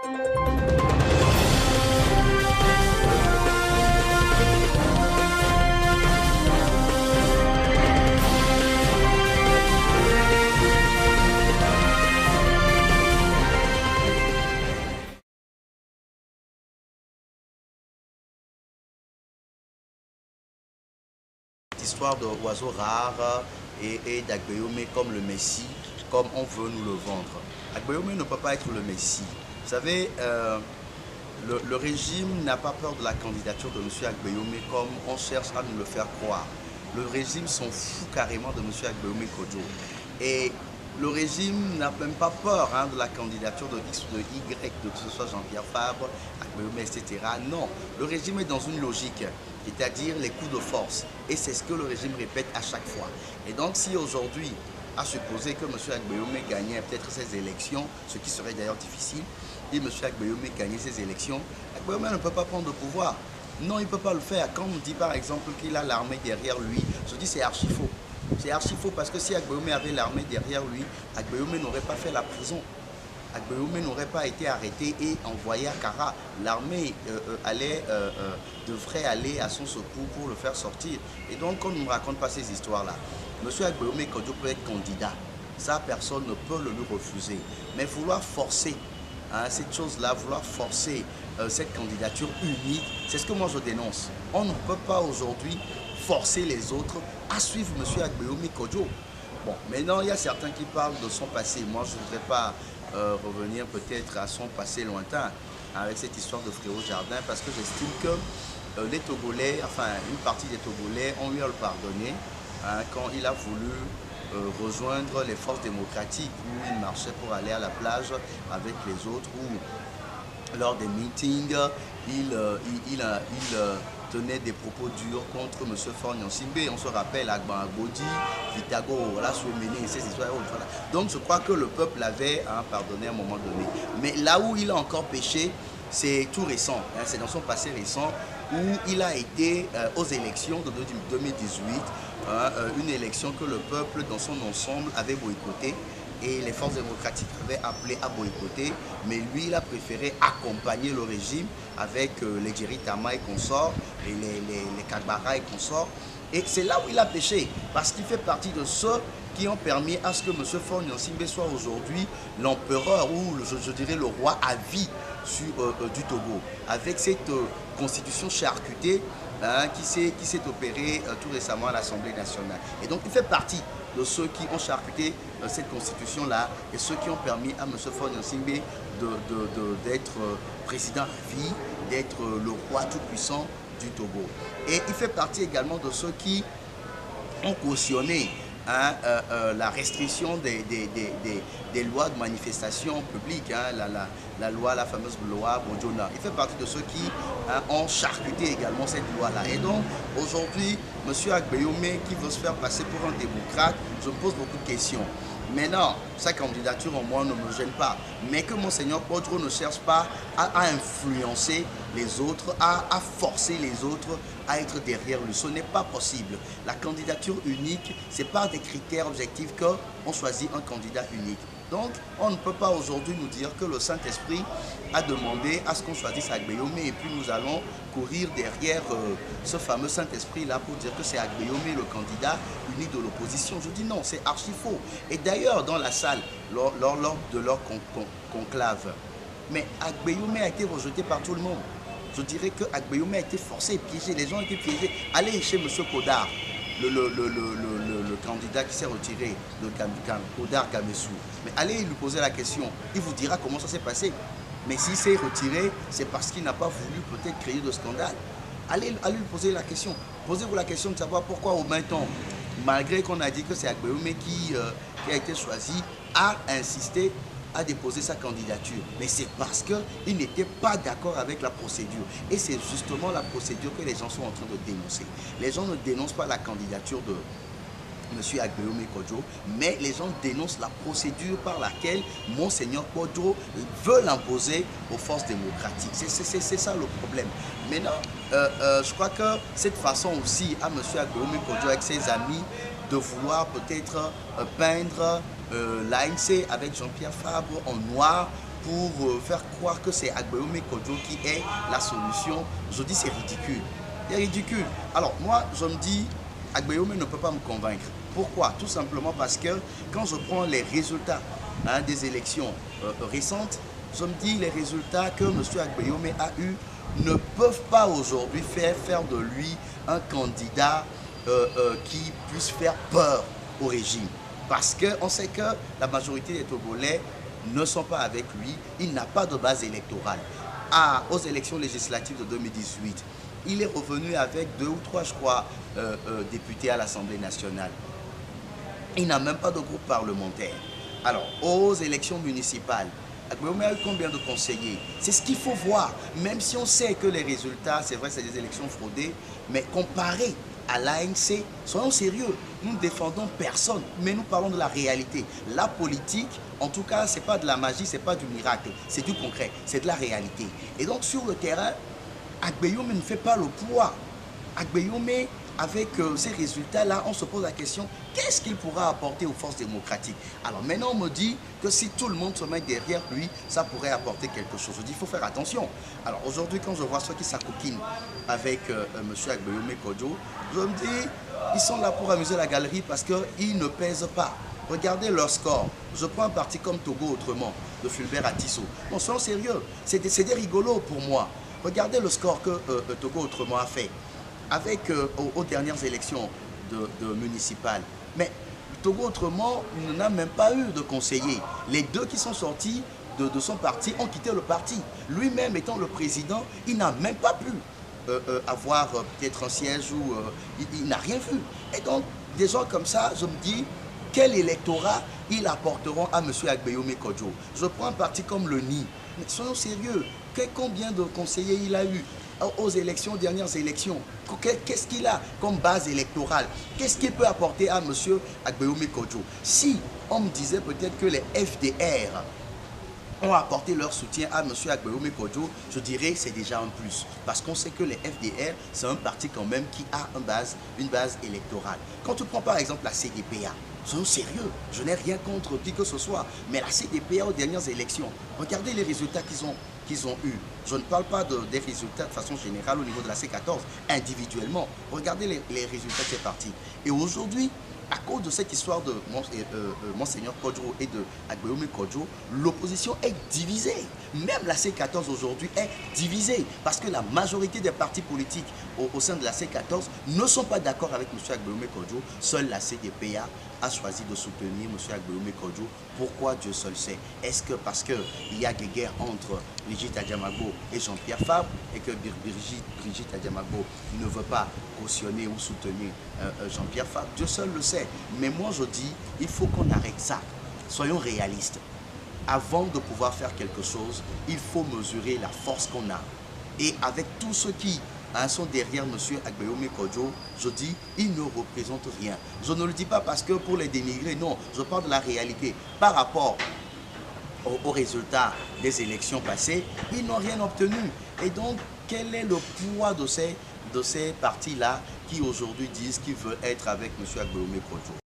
Histoire d'oiseaux rares et d'Agbeyomi comme le Messie, comme on veut nous le vendre. Agbeyomi ne peut pas être le Messie. Vous savez, le régime n'a pas peur de la candidature de M. Agbeyomi comme on cherche à nous le faire croire. Le régime s'en fout carrément de M. Agbeyomi Kodjo. Et le régime n'a même pas peur de la candidature de X ou de Y, de que ce soit Jean-Pierre Fabre, Agbeyomi, etc. Non, le régime est dans une logique, c'est-à-dire les coups de force. Et c'est ce que le régime répète à chaque fois. Et donc si aujourd'hui, à supposer que M. Agbeyomi gagnait peut-être ces élections, ce qui serait d'ailleurs difficile, et M. Agbeyomi gagnait ces élections, Agbeyomi ne peut pas prendre le pouvoir. Non, il ne peut pas le faire. Quand on dit par exemple qu'il a l'armée derrière lui, je dis c'est archi faux. C'est archi faux parce que si Agbeyomi avait l'armée derrière lui, Agbeyomi n'aurait pas fait la prison. Agbeyomi n'aurait pas été arrêté et envoyé à Kara. L'armée devrait aller à son secours pour le faire sortir. Et donc, on ne nous raconte pas ces histoires-là. M. Agbeyomi Kodjo peut être candidat. Ça, personne ne peut le lui refuser. Mais vouloir forcer cette chose-là, vouloir forcer cette candidature unique, c'est ce que moi je dénonce. On ne peut pas aujourd'hui forcer les autres à suivre M. Agbeyomi Kodjo. Bon, maintenant, il y a certains qui parlent de son passé. Moi, je ne voudrais pas revenir peut-être à son passé lointain avec cette histoire de Frérot Jardin parce que j'estime que les Togolais, enfin une partie des Togolais ont eu à le pardonner quand il a voulu rejoindre les forces démocratiques où il marchait pour aller à la plage avec les autres, où lors des meetings, il tenait des propos durs contre M. Faure Gnassingbé. On se rappelle Agban Agbodi, Vitago, voilà, Souméné, ces histoires. Voilà. Donc je crois que le peuple l'avait pardonné à un moment donné. Mais là où il a encore péché, c'est tout récent, c'est dans son passé récent où il a été aux élections de 2018, une élection que le peuple dans son ensemble avait boycottée. Et les forces démocratiques avaient appelé à boycotter, mais lui, il a préféré accompagner le régime avec les Djeri Tama et consorts, et les Kagbara et consorts. Et c'est là où il a péché, parce qu'il fait partie de ceux qui ont permis à ce que M. Faure Gnassingbé soit aujourd'hui l'empereur, ou je dirais le roi à vie du Togo, avec cette constitution charcutée qui s'est opérée tout récemment à l'Assemblée nationale. Et donc il fait partie de ceux qui ont charcuté cette constitution-là et ceux qui ont permis à M. Faure Gnassingbé d'être président à vie, d'être le roi tout-puissant du Togo. Et il fait partie également de ceux qui ont cautionné la restriction des lois de manifestation publique, la fameuse loi Bojona. Il fait partie de ceux qui ont charcuté également cette loi-là. Et donc, aujourd'hui, M. Agbeyomi, qui veut se faire passer pour un démocrate, je me pose beaucoup de questions. Maintenant, sa candidature en moi ne me gêne pas, mais que Monseigneur Kodjo ne cherche pas à influencer les autres, à forcer les autres à être derrière lui. Ce n'est pas possible. La candidature unique, c'est par des critères objectifs qu'on choisit un candidat unique. Donc, on ne peut pas aujourd'hui nous dire que le Saint-Esprit a demandé à ce qu'on choisisse Agbeyomi et puis nous allons courir derrière ce fameux Saint-Esprit-là pour dire que c'est Agbeyomi le candidat unique de l'opposition. Je dis non, c'est archi faux. Et d'ailleurs, dans la salle, lors de leur conclave, mais Agbeyomi a été rejeté par tout le monde. Je dirais que Agbeyomi a été forcé et piégé. Les gens ont été piégés. Allez chez M. Kodar, le candidat qui s'est retiré de Kodar Kamessou. Mais allez lui poser la question. Il vous dira comment ça s'est passé. Mais s'il s'est retiré, c'est parce qu'il n'a pas voulu peut-être créer de scandale. Allez lui poser la question. Posez-vous la question de savoir pourquoi au même temps, malgré qu'on a dit que c'est Agbeyomi qui a été choisi, a insisté à déposer sa candidature. Mais c'est parce qu'il n'était pas d'accord avec la procédure. Et c'est justement la procédure que les gens sont en train de dénoncer. Les gens ne dénoncent pas la candidature de M. Agbeyomi Kodjo, mais les gens dénoncent la procédure par laquelle Monseigneur Kodjo veut l'imposer aux forces démocratiques. C'est ça le problème. Maintenant, je crois que cette façon aussi à M. Agbeyomi Kodjo avec ses amis de vouloir peut-être peindre l'ANC avec Jean-Pierre Fabre en noir pour faire croire que c'est Agbeome Kodjo qui est la solution, je dis c'est ridicule. C'est ridicule. Alors moi, je me dis, Agbeome ne peut pas me convaincre. Pourquoi? Tout simplement parce que quand je prends les résultats des élections récentes, je me dis les résultats que M. Agbeome a eu ne peuvent pas aujourd'hui faire de lui un candidat qui puisse faire peur au régime. Parce qu'on sait que la majorité des Togolais ne sont pas avec lui, il n'a pas de base électorale. Aux élections législatives de 2018, il est revenu avec 2 ou 3, je crois, députés à l'Assemblée nationale. Il n'a même pas de groupe parlementaire. Alors, aux élections municipales, Agbeome a eu combien de conseillers? C'est ce qu'il faut voir. Même si on sait que les résultats, c'est vrai, c'est des élections fraudées, mais comparé à l'ANC, soyons sérieux, nous ne défendons personne, mais nous parlons de la réalité. La politique, en tout cas, ce n'est pas de la magie, ce n'est pas du miracle, c'est du concret, c'est de la réalité. Et donc sur le terrain, Agbeome ne fait pas le poids. Agbeome, avec ces résultats-là, on se pose la question, qu'est-ce qu'il pourra apporter aux forces démocratiques? Alors maintenant, on me dit que si tout le monde se met derrière lui, ça pourrait apporter quelque chose. Je dis, il faut faire attention. Alors aujourd'hui, quand je vois ceux qui s'acoquinent avec M. Agbeome Kodjo, je me dis, ils sont là pour amuser la galerie parce qu'ils ne pèsent pas. Regardez leur score. Je prends un parti comme Togo Autrement, de Fulbert Atisso. Bon, soyons sérieux, c'est des rigolos pour moi. Regardez le score que Togo Autrement a fait avec aux dernières élections de municipales. Mais Togo Autrement n'a même pas eu de conseiller. Les 2 qui sont sortis de son parti ont quitté le parti. Lui-même étant le président, il n'a même pas pu avoir peut-être un siège où il n'a rien vu. Et donc, des gens comme ça, je me dis, quel électorat ils apporteront à M. Agbeome Kodjo? Je prends un parti comme le NI. Mais soyons sérieux, combien de conseillers il a eu aux élections, dernières élections? Qu'est-ce qu'il a comme base électorale? Qu'est-ce qu'il peut apporter à M. Agbeome Kodjo? Si on me disait peut-être que les FDR ont apporté leur soutien à M. Agbeome Kodjo, je dirais que c'est déjà un plus. Parce qu'on sait que les FDR, c'est un parti quand même qui a une base électorale. Quand tu prends par exemple la CDPA, soyons sérieux, je n'ai rien contre qui que ce soit, mais la CDPA aux dernières élections, regardez les résultats qu'ils ont eus. Je ne parle pas des résultats de façon générale au niveau de la C14, individuellement. Regardez les résultats de ces partis. Et aujourd'hui, à cause de cette histoire de Monseigneur Kodjo et de Agbeome Kodjo, l'opposition est divisée. Même la C14 aujourd'hui est divisée parce que la majorité des partis politiques au sein de la C14 ne sont pas d'accord avec M. Agbeome Kodjo. Seule la CDPA a choisi de soutenir M. Agbeome Kodjo. Pourquoi? Dieu seul sait. Est-ce que parce qu'il y a des guerres entre Brigitte Adjamago et Jean-Pierre Fabre et que Brigitte Adjamago ne veut pas cautionner ou soutenir Jean-Pierre Fabre? Dieu seul le sait. Mais moi je dis, il faut qu'on arrête ça. Soyons réalistes. Avant de pouvoir faire quelque chose, il faut mesurer la force qu'on a. Et avec tous ceux qui sont derrière M. Agbeome Kodjo, je dis, ils ne représentent rien. Je ne le dis pas parce que pour les dénigrer, non, je parle de la réalité. Par rapport aux résultats des élections passées, ils n'ont rien obtenu. Et donc, quel est le poids de ces partis-là qui aujourd'hui disent qu'ils veulent être avec M. Agbeome Kodjo?